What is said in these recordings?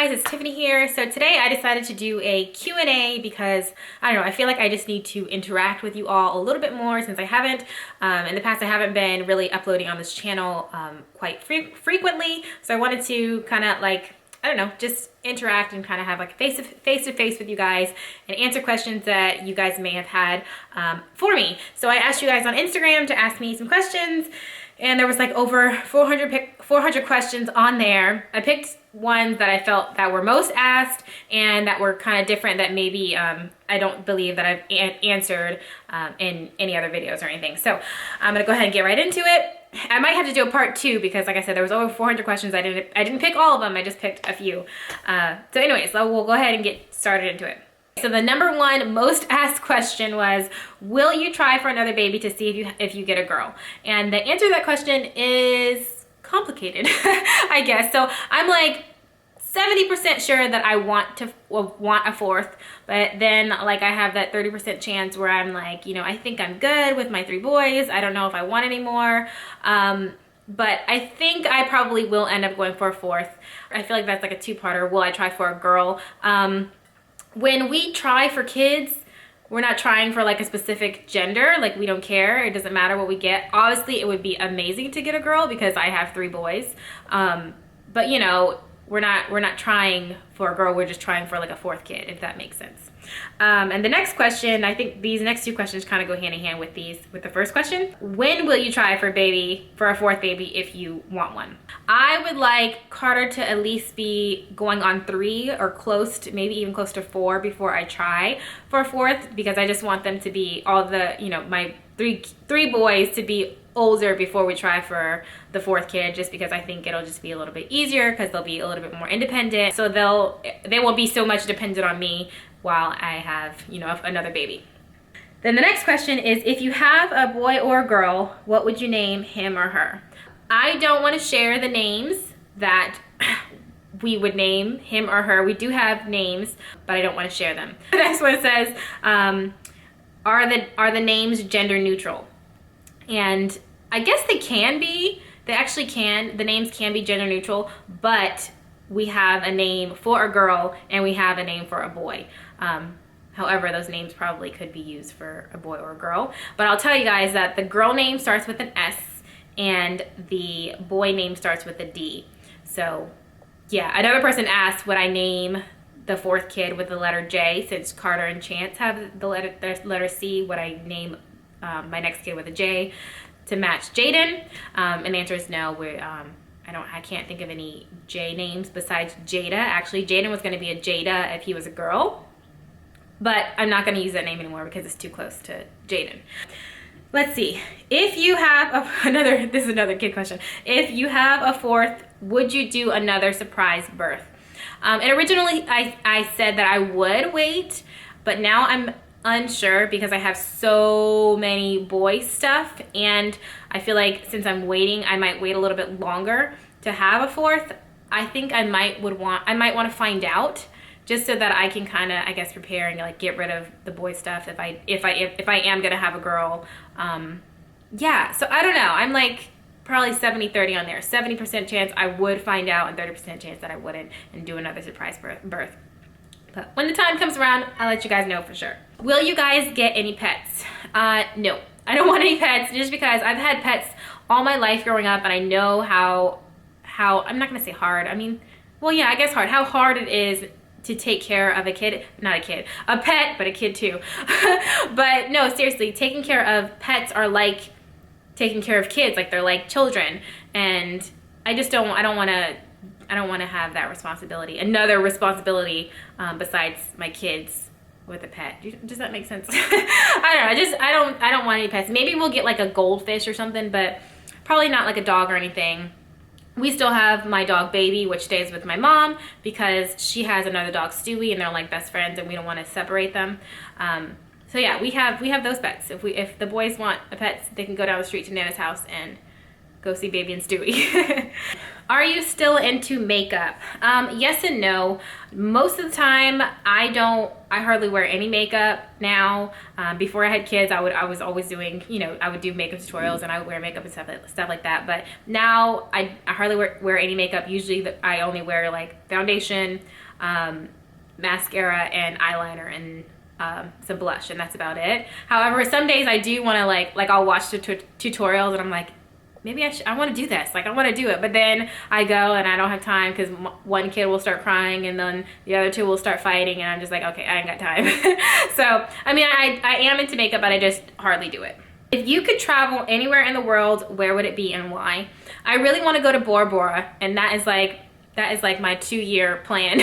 guys, it's Tiffany here. So today I decided to do a Q&A because, I don't know, I feel like I just need to interact with you all a little bit more since I haven't. In the past, I haven't been really uploading on this channel quite frequently. So I wanted to kind of like, I don't know, just interact and kind of have like face to face with you guys and answer questions that you guys may have had for me. So I asked you guys on Instagram to ask me some questions, and there was like over 400 questions on there. I picked ones that I felt that were most asked and that were kind of different that maybe I don't believe that I've answered in any other videos or anything. So I'm gonna go ahead and get right into it. I might have to do a part 2 because, like I said, there was over 400 questions. I didn't pick all of them. I just picked a few. So anyways, we'll go ahead and get started into it. So the number one most asked question was, will you try for another baby to see if you get a girl? And the answer to that question is complicated, I guess. So I'm like 70% sure that I want a fourth, but then like I have that 30% chance where I'm like, you know, I think I'm good with my 3 boys. I don't know if I want any more. But I think I probably will end up going for a fourth. I feel like that's like a 2-parter. Will I try for a girl? When we try for kids, we're not trying for like a specific gender. Like, we don't care. It doesn't matter what we get. Obviously, it would be amazing to get a girl because I have 3 boys. But you know, we're not trying for a girl. We're just trying for like a 4th kid, if that makes sense. And the next question, I think these next 2 questions kind of go hand in hand with the first question. When will you try for a 4th baby if you want one? I would like Carter to at least be going on 3 or close to, maybe even close to 4 before I try for a 4th, because I just want them to be all the, you know, my three boys to be older before we try for the 4th kid, just because I think it'll just be a little bit easier because they'll be a little bit more independent. So they won't be so much dependent on me while I have, you know, another baby. Then the next question is, if you have a boy or a girl, what would you name him or her? I don't want to share the names that we would name him or her. We do have names, but I don't want to share them. The next one says, are the names gender neutral? And I guess they can be. They actually can. The names can be gender neutral, but we have a name for a girl and we have a name for a boy. However, those names probably could be used for a boy or a girl. But I'll tell you guys that the girl name starts with an S and the boy name starts with a D. So yeah, another person asked, would I name the 4th kid with the letter J? Since Carter and Chance have the letter C, would I name my next kid with a J to match Jaden? And the answer is no. I can't think of any J names besides Jada. Actually, Jaden was going to be a Jada if he was a girl, but I'm not going to use that name anymore because it's too close to Jaden. Let's see. If you have this is another kid question. If you have a 4th, would you do another surprise birth? And originally I said that I would wait, but now I'm unsure because I have so many boy stuff, and I feel like since I'm waiting, I might wait a little bit longer to have a 4th. I think I might want to find out, just so that I can kind of, I guess, prepare and like get rid of the boy stuff if I am gonna have a girl. Yeah, so I don't know. I'm like probably 70-30 on there. 70% chance I would find out and 30% chance that I wouldn't and do another surprise birth. But when the time comes around, I'll let you guys know for sure. Will you guys get any pets? No, I don't want any pets, just because I've had pets all my life growing up, and I know how I'm not gonna say hard. I mean, well, yeah, I guess hard. How hard it is to take care of a kid, not a kid, a pet, but a kid too. But no, seriously, taking care of pets are like taking care of kids, like they're like children, and I don't want to have that responsibility, another responsibility besides my kids with a pet. Does that make sense? I don't know. I don't want any pets. Maybe we'll get like a goldfish or something, but probably not like a dog or anything. We still have my dog Baby, which stays with my mom because she has another dog, Stewie, and they're like best friends, and we don't want to separate them. So yeah, we have those pets. If the boys want a pet, they can go down the street to Nana's house and go see baby and Stewie. Are you still into makeup? Yes and no. Most of the time, I hardly wear any makeup now. Before I had kids, I was always doing, you know, I would do makeup tutorials and I would wear makeup and stuff like that. But now I hardly wear any makeup. Usually I only wear like foundation, mascara, and eyeliner, and some blush, and that's about it. However, some days I do want to like I'll watch the tutorials and I'm like, maybe I want to do this, like I want to do it, but then I go and I don't have time because one kid will start crying and then the other two will start fighting, and I'm just like, okay, I ain't got time. So I mean, I am into makeup, but I just hardly do it. If you could travel anywhere in the world, where would it be and why? I really want to go to Bora Bora, and that is like my 2-year plan.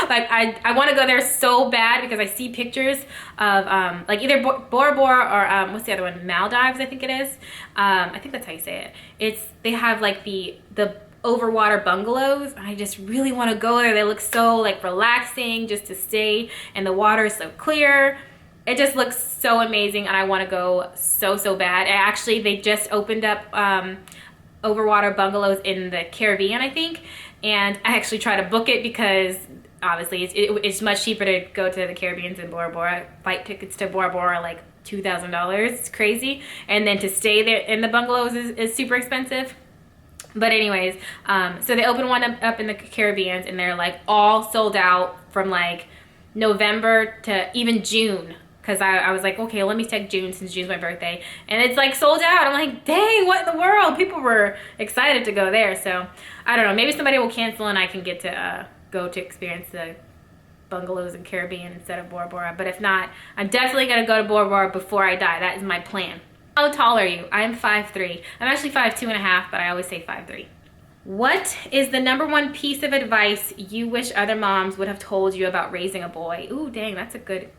Like I want to go there so bad because I see pictures of like either Bora Bora or what's the other one? Maldives, I think it is. I think that's how you say it. They have like the overwater bungalows. I just really want to go there. They look so like relaxing just to stay, and the water is so clear. It just looks so amazing, and I want to go so bad. Actually, they just opened up overwater bungalows in the Caribbean, I think, and I actually try to book it because obviously it's much cheaper to go to the Caribbean than Bora Bora. Flight tickets to Bora Bora are like $2,000. It's crazy, and then to stay there in the bungalows is super expensive. But anyways, so they opened one up in the Caribbean, and they're like all sold out from like November to even June. Because I was like, okay, let me check June since June's my birthday. And it's like sold out. I'm like, dang, what in the world? People were excited to go there. So I don't know. Maybe somebody will cancel and I can get to go to experience the bungalows in Caribbean instead of Bora Bora. But if not, I'm definitely going to go to Bora Bora before I die. That is my plan. How tall are you? I'm 5'3". I'm actually 5'2.5", but I always say 5'3". What is the #1 piece of advice you wish other moms would have told you about raising a boy? Ooh, dang, that's a good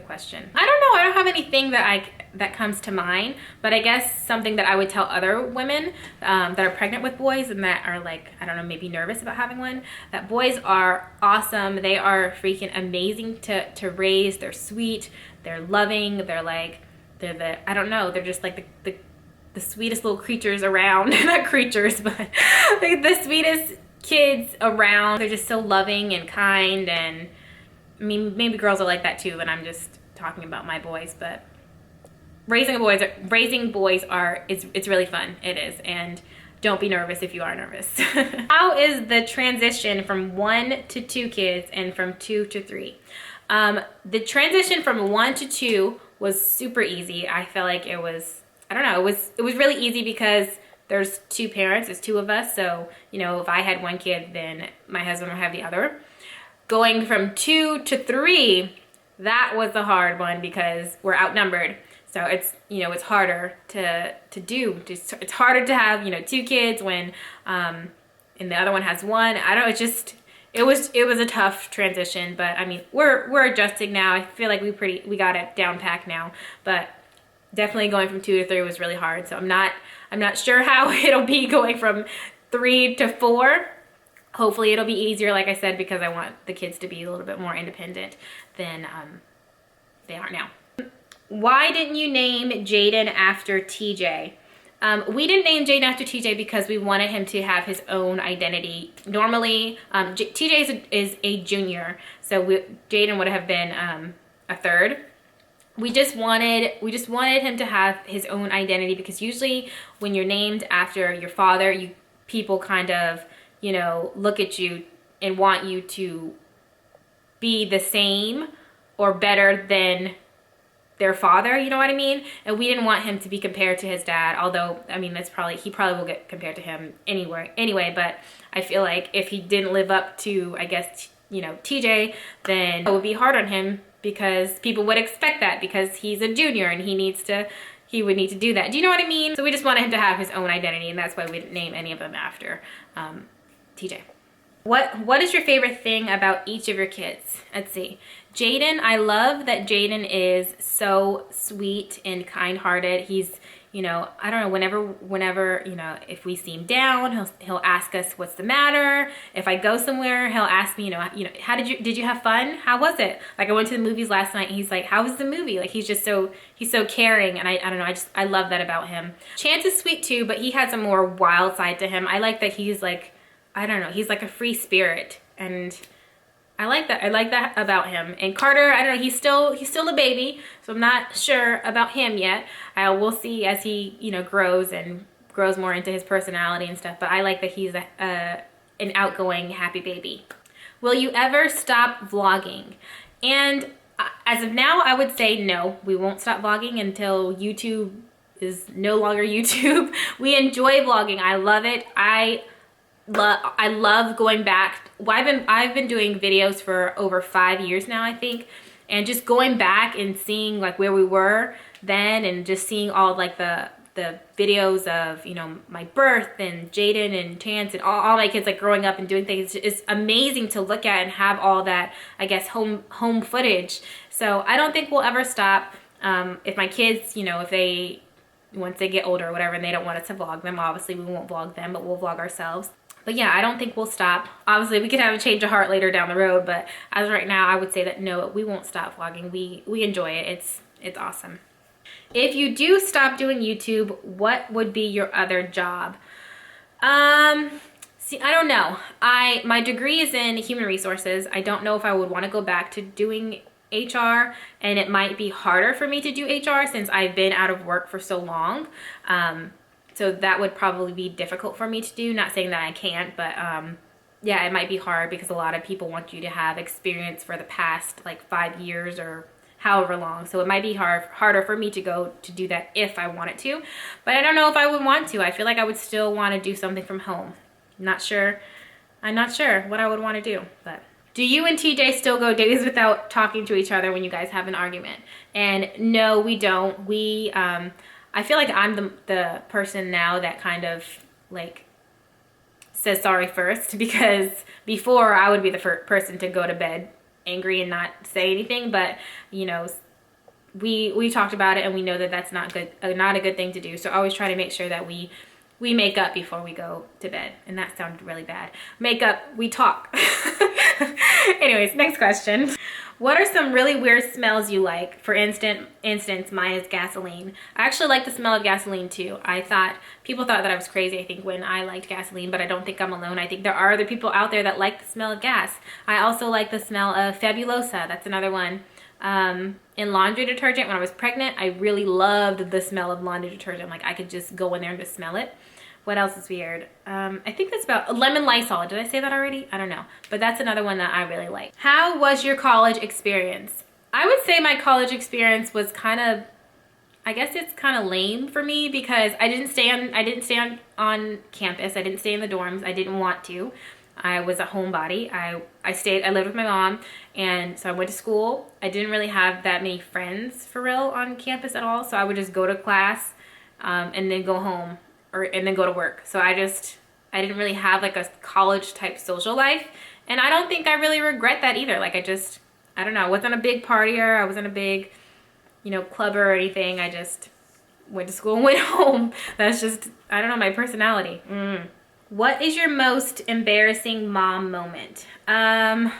question. I don't know. I don't have anything that comes to mind, but I guess something that I would tell other women that are pregnant with boys and that are like, I don't know, maybe nervous about having one, that boys are awesome. They are freaking amazing to raise. They're sweet. They're loving. They're I don't know. They're just like the sweetest little creatures around. Not creatures, but like the sweetest kids around. They're just so loving and kind, and I mean, maybe girls are like that too, and I'm just talking about my boys, but raising boys it's really fun. It is, and don't be nervous if you are nervous. How is the transition from 1 to 2 kids and from 2 to 3? The transition from 1 to 2 was super easy. I feel like it was, I don't know, it was really easy because there's 2 parents, there's 2 of us. So, you know, if I had 1 kid, then my husband would have the other. Going from 2 to 3, that was the hard one because we're outnumbered. So it's, you know, it's harder to do. It's harder to have, you know, 2 kids when, and the other one has 1. I don't know, it was a tough transition, but I mean, we're adjusting now. I feel like we got it down packed now, but definitely going from 2 to 3 was really hard. So I'm not sure how it'll be going from 3 to 4. Hopefully it'll be easier, like I said, because I want the kids to be a little bit more independent than they are now. Why didn't you name Jaden after TJ? We didn't name Jaden after TJ because we wanted him to have his own identity. Normally, TJ is a junior, so Jaden would have been a 3rd. We just wanted him to have his own identity because usually when you're named after your father, people kind of, you know, look at you and want you to be the same or better than their father, you know what I mean? And we didn't want him to be compared to his dad, although, I mean, he probably will get compared to him anyway, but I feel like if he didn't live up to, I guess, you know, TJ, then it would be hard on him because people would expect that because he's a junior and he would need to do that. Do you know what I mean? So we just wanted him to have his own identity, and that's why we didn't name any of them after TJ. What is your favorite thing about each of your kids? Let's see. Jaden, I love that Jaden is so sweet and kind-hearted. you know, I don't know, whenever, you know, if we seem down, he'll ask us what's the matter. If I go somewhere, he'll ask me, you know, how did you have fun? How was it? Like I went to the movies last night and he's like, how was the movie? Like he's so caring, and I don't know, I love that about him. Chance is sweet too, but he has a more wild side to him. I like that he's like, I don't know, he's like a free spirit, and I like that about him. And Carter, I don't know, he's still a baby, so I'm not sure about him yet. We'll see as he, you know, grows more into his personality and stuff, but I like that he's an outgoing, happy baby. Will you ever stop vlogging? And as of now, I would say no, we won't stop vlogging until YouTube is no longer YouTube. We enjoy vlogging. I love it. I love going back. Well, I've been doing videos for over 5 years now, I think, and just going back and seeing like where we were then, and just seeing all like the videos of, you know, my birth and Jaden and Chance and all my kids like growing up and doing things. It's amazing to look at and have all that, I guess, home footage. So I don't think we'll ever stop. If my kids, you know, once they get older or whatever and they don't want us to vlog them, obviously we won't vlog them, but we'll vlog ourselves. But yeah, I don't think we'll stop. Obviously, we could have a change of heart later down the road, but as of right now, I would say that no, we won't stop vlogging. We enjoy it. It's awesome. If you do stop doing YouTube, what would be your other job? See, I don't know. My degree is in human resources. I don't know if I would want to go back to doing HR, and it might be harder for me to do HR since I've been out of work for so long. So that would probably be difficult for me to do. Not saying that I can't, but yeah, it might be hard because a lot of people want you to have experience for the past like 5 years or however long. So it might be harder for me to go to do that if I wanted to. But I don't know if I would want to. I feel like I would still want to do something from home. I'm not sure what I would want to do. But do you and TJ still go days without talking to each other when you guys have an argument? And no, we don't. I feel like I'm the person now that kind of like says sorry first, because before I would be the first person to go to bed angry and not say anything. But you know, we talked about it and we know that that's not a good thing to do. So I always try to make sure that we make up before we go to bed. And that sounded really bad. Make up, we talk. Anyways, next question. What are some really weird smells you like? For instance, mine is gasoline. I actually like the smell of gasoline too. People thought that I was crazy, I think, when I liked gasoline, but I don't think I'm alone. I think there are other people out there that like the smell of gas. I also like the smell of Fabulosa. That's another one. In laundry detergent, when I was pregnant, I really loved the smell of laundry detergent. Like I could just go in there and just smell it. What else is weird? I think that's about lemon Lysol. Did I say that already? I don't know. But that's another one that I really like. How was your college experience? I would say my college experience was kind of, I guess it's kind of lame for me because I didn't stay on campus. I didn't stay in the dorms. I didn't want to. I was a homebody. I lived with my mom, and so I went to school. I didn't really have that many friends for real on campus at all. So I would just go to class and then go home. And then go to work. So I didn't really have like a college type social life. And I don't think I really regret that either. Like I don't know, I wasn't a big partier. I wasn't a big, you know, clubber or anything. I just went to school and went home. That's just, I don't know, my personality. What is your most embarrassing mom moment? I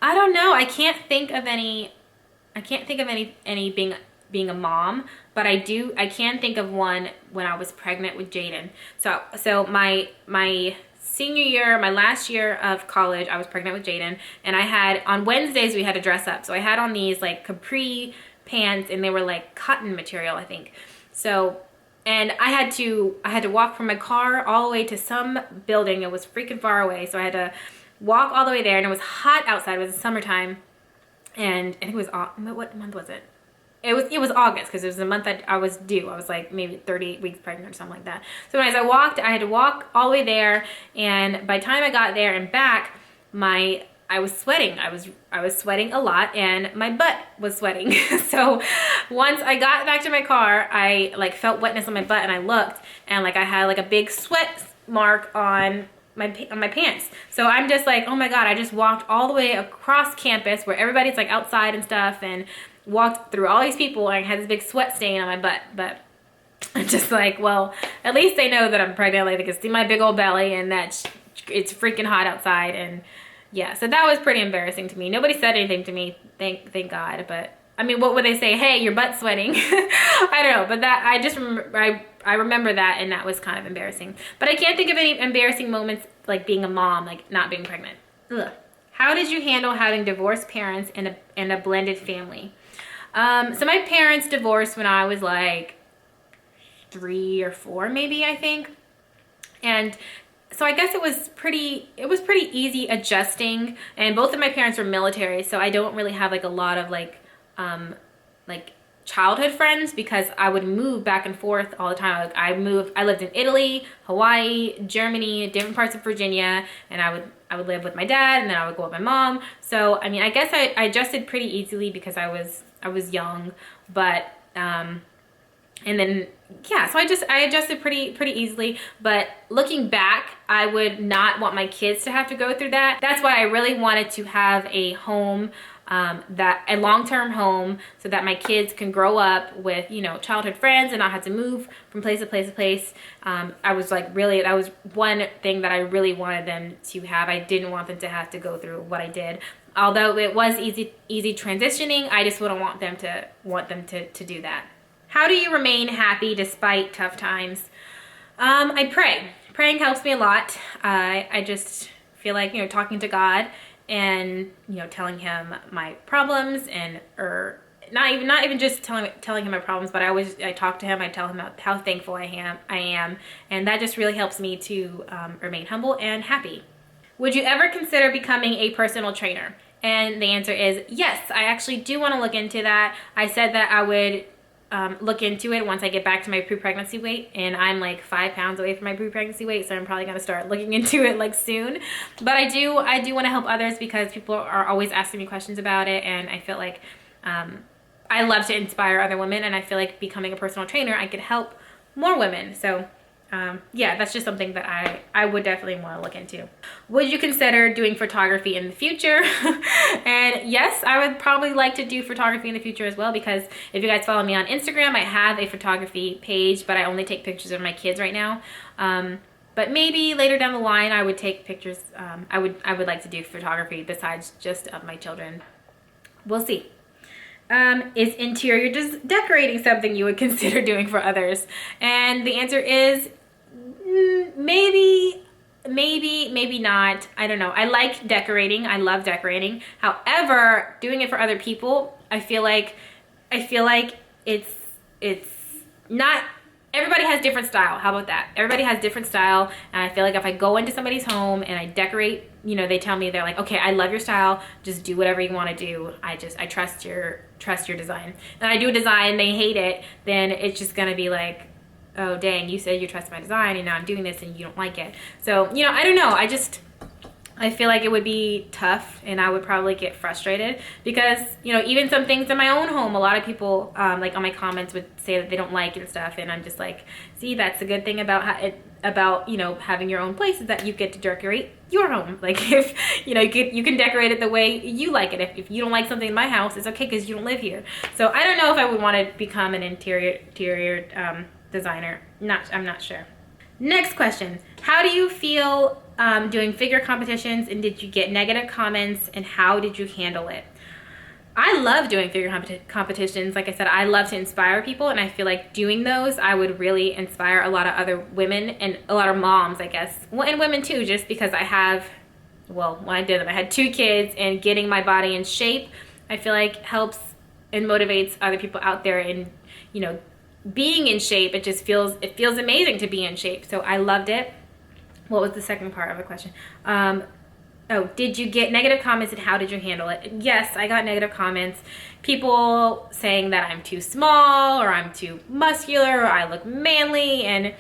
don't know. I can't think of any being a mom, but I can think of one when I was pregnant with Jaden. So my senior year, my last year of college, I was pregnant with Jaden, and I had, on Wednesdays we had to dress up. So I had on these like capri pants, and they were like cotton material, I think. So, and I had to walk from my car all the way to some building. It was freaking far away. So I had to walk all the way there, and it was hot outside. It was the summertime, and I think it was, what month was it? It was August, because it was the month that I was due. I was like maybe 38 weeks pregnant or something like that. So as I walked, I had to walk all the way there, and by the time I got there and back, I was sweating. I was sweating a lot, and my butt was sweating. So once I got back to my car, I like felt wetness on my butt, and I looked, and like I had like a big sweat mark on my pants. So I'm just like, oh my God, I just walked all the way across campus where everybody's like outside and stuff, and walked through all these people, and I had this big sweat stain on my butt. But I'm just like, well, at least they know that I'm pregnant. Like, they can see my big old belly and that it's freaking hot outside. And yeah, so that was pretty embarrassing to me. Nobody said anything to me, thank God. But I mean, what would they say? Hey, your butt's sweating. I don't know, but that I just I remember that, and that was kind of embarrassing. But I can't think of any embarrassing moments like being a mom, like not being pregnant. Ugh. How did you handle having divorced parents and a blended family? So my parents divorced when I was like 3 or 4, maybe, I think. And so I guess it was pretty easy adjusting. And both of my parents were military, so I don't really have like a lot of like childhood friends, because I would move back and forth all the time. Like I lived in Italy, Hawaii, Germany, different parts of Virginia, and I would live with my dad, and then I would go with my mom. So I mean, I guess I adjusted pretty easily because I was young, but and then yeah, so I adjusted pretty easily. But looking back, I would not want my kids to have to go through that. That's why I really wanted to have a home, a long-term home, so that my kids can grow up with, you know, childhood friends and not have to move from place to place to place. I was like, really, that was one thing that I really wanted them to have. I didn't want them to have to go through what I did. Although it was easy transitioning, I just wouldn't want them to do that. How do you remain happy despite tough times? I pray. Praying helps me a lot. I just feel like, you know, talking to God and, you know, telling him my problems, and or not even just telling him my problems, but I talk to him. I tell him how thankful I am, and that just really helps me to remain humble and happy. Would you ever consider becoming a personal trainer? And the answer is yes. I actually do want to look into that. I said that I would look into it once I get back to my pre-pregnancy weight, and I'm like 5 pounds away from my pre-pregnancy weight, so I'm probably going to start looking into it like soon. But I do want to help others, because people are always asking me questions about it, and I feel like I love to inspire other women, and I feel like becoming a personal trainer, I could help more women. So yeah, that's just something that I would definitely want to look into. Would you consider doing photography in the future? And yes, I would probably like to do photography in the future as well, because if you guys follow me on Instagram, I have a photography page, but I only take pictures of my kids right now. But maybe later down the line, I would take pictures. I would like to do photography besides just of my children. We'll see. Is interior decorating something you would consider doing for others? And the answer is maybe not. I don't know. I like decorating. I love decorating. However, doing it for other people, I feel like it's not. Everybody has different style. How about that? Everybody has different style, and I feel like if I go into somebody's home and I decorate, you know, they tell me, they're like, okay, I love your style, just do whatever you want to do. I trust your design. And I do a design, they hate it, then it's just gonna be like, oh dang, you said you trust my design, and now I'm doing this and you don't like it. So, you know, I don't know. I feel like it would be tough, and I would probably get frustrated, because, you know, even some things in my own home, a lot of people like on my comments would say that they don't like and stuff, and I'm just like, see, that's a good thing about you know, having your own place, is that you get to decorate your home. Like, if you know, you can decorate it the way you like it. If you don't like something in my house, it's okay, because you don't live here. So I don't know if I would want to become an interior designer. I'm not sure. Next question. How do you feel doing figure competitions, and did you get negative comments, and how did you handle it? I love doing figure competitions. Like I said, I love to inspire people, and I feel like doing those, I would really inspire a lot of other women, and a lot of moms, I guess, and women too, just because I have, well, when I did them, I had 2 kids, and getting my body in shape, I feel like helps and motivates other people out there, and, you know, being in shape, it feels amazing to be in shape. So I loved it. What was the second part of the question? Oh, did you get negative comments, and how did you handle it? Yes, I got negative comments. People saying that I'm too small, or I'm too muscular, or I look manly, and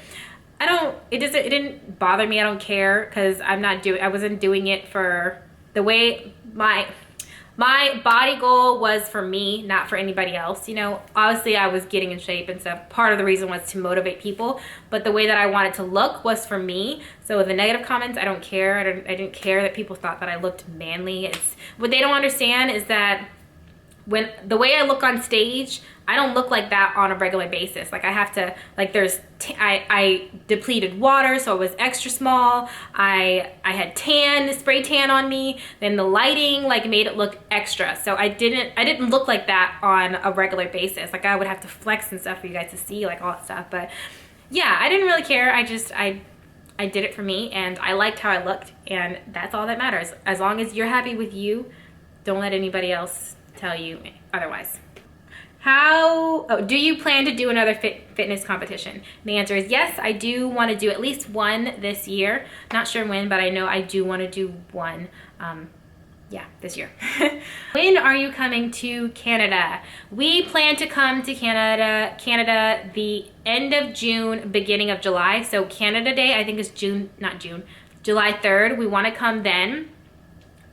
it didn't bother me. I don't care, because I wasn't doing it for the way my body goal was for me, not for anybody else. You know, obviously I was getting in shape and stuff. Part of the reason was to motivate people, but the way that I wanted to look was for me. So the negative comments, I don't care. I didn't care that people thought that I looked manly. What they don't understand is that when the way I look on stage, I don't look like that on a regular basis. Like I have to, like I depleted water, so it was extra small. I had spray tan on me. Then the lighting like made it look extra. So I didn't look like that on a regular basis. Like I would have to flex and stuff for you guys to see, like all that stuff. But yeah, I didn't really care. I did it for me, and I liked how I looked, and that's all that matters. As long as you're happy with you, don't let anybody else tell you otherwise. Do you plan to do another fitness competition? And the answer is yes. I do want to do at least one this year. Not sure when, but I know I do want to do one. Yeah, this year. When are you coming to Canada? We plan to come to Canada the end of June, beginning of July. So Canada Day, I think is July 3rd. We want to come then.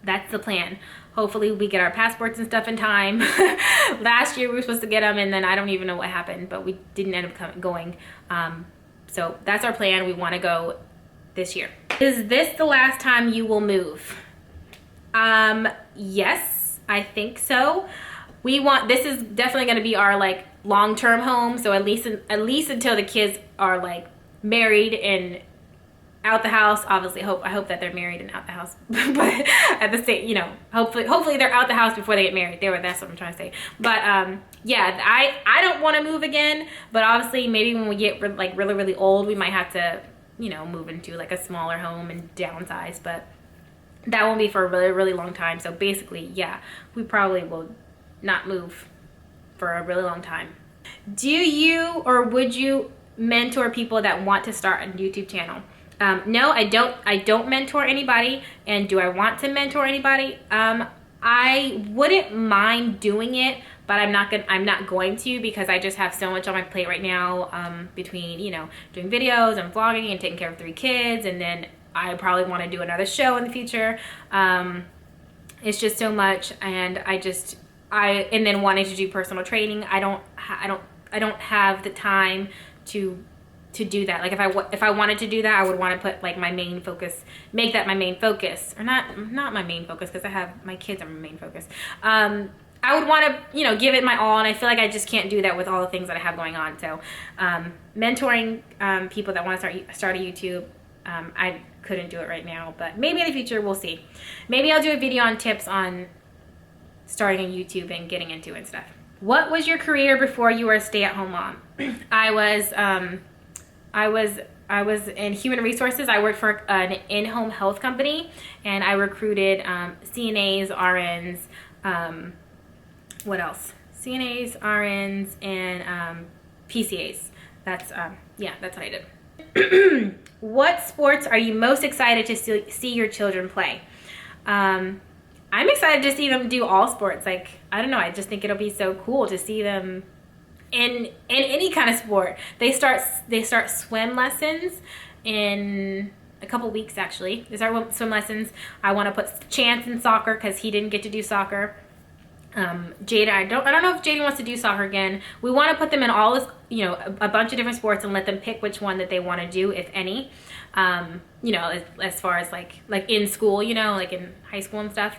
That's the plan. Hopefully we get our passports and stuff in time. Last year we were supposed to get them, and then I don't even know what happened, but we didn't end up going. So that's our plan. We want to go this year. Is this the last time you will move? Yes, I think so. This is definitely going to be our like long-term home. So at least until the kids are like married and out the house. Obviously, I hope that they're married and out the house. But at the same, hopefully they're out the house before they get married. That's what I'm trying to say. But yeah, I don't want to move again. But obviously, maybe when we get like really, really old, we might have to, move into like a smaller home and downsize. But that won't be for a really, really long time. So basically, yeah, we probably will not move for a really long time. Do you or would you mentor people that want to start a YouTube channel? No, I don't mentor anybody. And do I want to mentor anybody? I wouldn't mind doing it, but I'm not going to, because I just have so much on my plate right now, between, doing videos and vlogging and taking care of 3 kids, and then I probably want to do another show in the future. It's just so much, and and then wanting to do personal training. I don't have the time to do that. Like if I wanted to do that, I would want to put like my main focus, make that my main focus, or not my main focus, because I have my kids are my main focus. I would want to, give it my all, and I feel like I just can't do that with all the things that I have going on. So, mentoring people that want to start a YouTube, I couldn't do it right now, but maybe in the future, we'll see. Maybe I'll do a video on tips on starting a YouTube and getting into it and stuff. What was your career before you were a stay-at-home mom? I was in human resources. I worked for an in-home health company, and I recruited CNAs, RNs, what else? CNAs, RNs, and PCAs. That's what I did. What sports are you most excited to see your children play? I'm excited to see them do all sports. Like, I don't know, I just think it'll be so cool to see them in any kind of sport. They start swim lessons in a couple weeks, actually. They start swim lessons. I want to put Chance in soccer because he didn't get to do soccer. Jada, I don't know if Jada wants to do soccer again. We want to put them in all this, a bunch of different sports, and let them pick which one that they want to do, if any. As far as like in school, like in high school and stuff.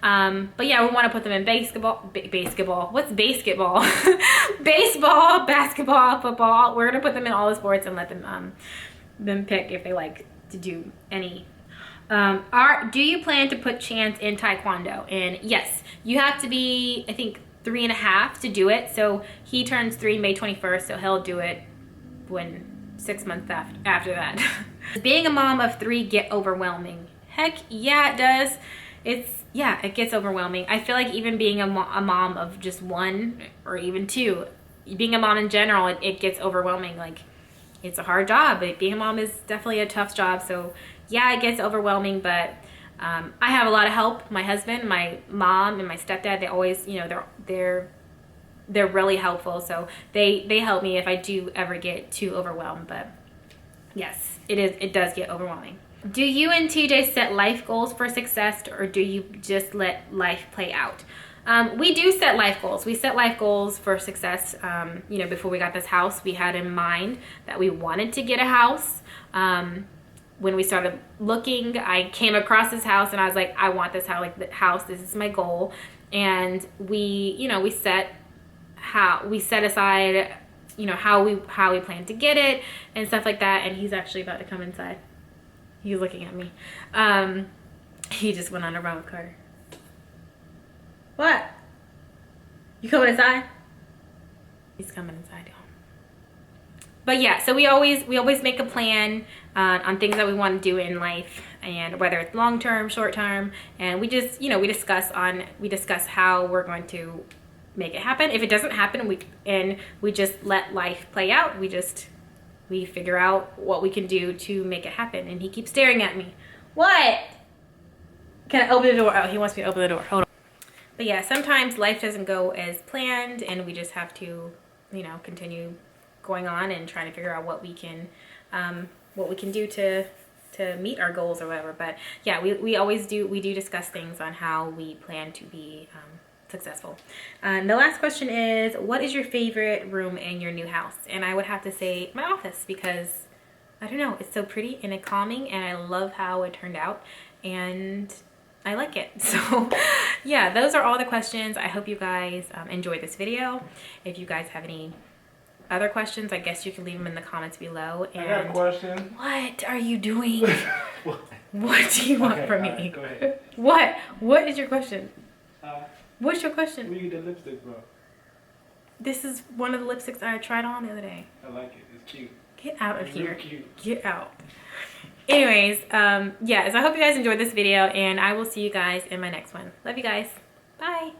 But yeah, we want to put them in basketball. What's basketball? Baseball, basketball, football. We're gonna put them in all the sports and let them pick if they like to do any. Do you plan to put Chance in Taekwondo? And yes, you have to be, I think, 3.5 to do it. So he turns 3 May 21st, so he'll do it when 6 months after that. Does being a mom of 3 get overwhelming? Heck yeah, it does. It gets overwhelming. I feel like even being a mom of just 1 or even 2, being a mom in general, it gets overwhelming. Like, it's a hard job. Being a mom is definitely a tough job. So yeah, it gets overwhelming, but I have a lot of help. My husband, my mom, and my stepdad, they always, they're really helpful. So they help me if I do ever get too overwhelmed. But yes, it does get overwhelming. Do you and TJ set life goals for success, or do you just let life play out? We do set life goals. We set life goals for success. Before we got this house, we had in mind that we wanted to get a house. when we started looking, I came across this house and I was like, I want this house, like the house, this is my goal. And we, you know, we set aside, you know, how we plan to get it and stuff like that. And he's actually about to come inside. He's looking at me. He just went on a run with Carter. What? You coming inside? He's coming inside, y'all. But yeah, so we always make a plan on things that we want to do in life, and whether it's long term, short term, and we just, you know, we discuss how we're going to make it happen. If it doesn't happen, we just let life play out. We figure out what we can do to make it happen. And he keeps staring at me. What? Can I open the door? Oh, he wants me to open the door. Hold on. But yeah, sometimes life doesn't go as planned, and we just have to, you know, continue going on and trying to figure out what we can do to meet our goals or whatever. But yeah, we do discuss things on how we plan to be successful. The last question is, what is your favorite room in your new house? And I would have to say my office, because I don't know, it's so pretty and it's calming, and I love how it turned out, and I like it. So yeah, those are all the questions. I hope you guys enjoyed this video. If you guys have any other questions, I guess you can leave them in the comments below. And I got a question. What are you doing? What do you want from me? Right, go ahead. What is your question? What's your question? Where you get the lipstick from? This is one of the lipsticks I tried on the other day. I like it. It's cute. Get out of here. Real cute. Get out. Anyways, yeah, so I hope you guys enjoyed this video, and I will see you guys in my next one. Love you guys. Bye.